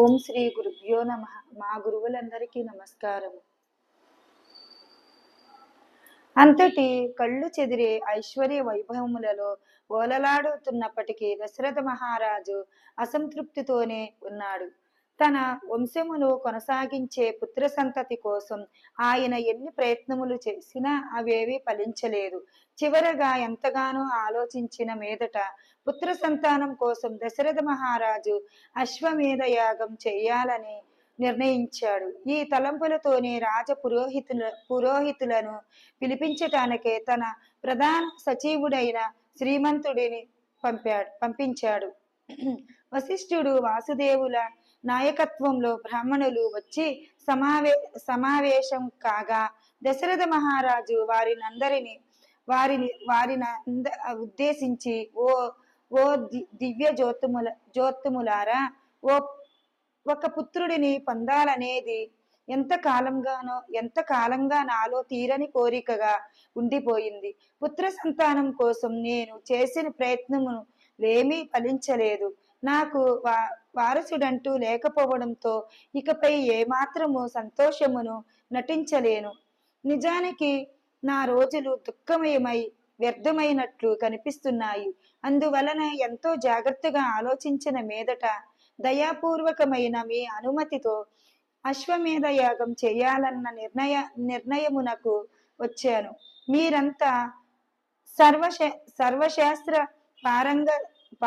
ఓం శ్రీ గురుభ్యో నమః. మా గురువులందరికీ నమస్కారం. అంతటి కళ్ళు చెదిరే ఐశ్వర్య వైభవములలో ఓలలాడుతున్నప్పటికీ దశరథ మహారాజు అసంతృప్తితోనే ఉన్నాడు. తన వంశమును కొనసాగించే పుత్ర సంతతి కోసం ఆయన ఎన్ని ప్రయత్నములు చేసినా అవేవీ ఫలించలేదు. చివరగా ఎంతగానో ఆలోచించిన మీదట పుత్ర సంతానం కోసం దశరథ మహారాజు అశ్వమేధ యాగం చేయాలని నిర్ణయించాడు. ఈ తలంపులతోనే పురోహితులను పిలిపించటానికే తన ప్రధాన సచివుడైన శ్రీమంతుడిని పంపించాడు. వశిష్ఠుడు వాసుదేవుల నాయకత్వంలో బ్రాహ్మణులు వచ్చి సమావేశం కాగా దశరథ మహారాజు వారిని ఉద్దేశించి ఓ ఓ దివ్య జ్యోతుములారా, ఒక పుత్రుడిని పొందాలనేది ఎంతకాలంగా నాలో తీరని కోరికగా ఉండిపోయింది. పుత్ర సంతానం కోసం నేను చేసిన ప్రయత్నమును ఏమీ ఫలించలేదు. నాకు వారసుడంటూ లేకపోవడంతో ఇకపై ఏమాత్రము సంతోషమును నటించలేను. నిజానికి నా రోజులు దుఃఖమయమై వ్యర్థమైనట్లు కనిపిస్తున్నాయి. అందువలన ఎంతో జాగ్రత్తగా ఆలోచించిన మీదట దయాపూర్వకమైన మీ అనుమతితో అశ్వమేధ యాగం చేయాలన్న నిర్ణయమునకు వచ్చాను. మీరంతా సర్వశాస్త్ర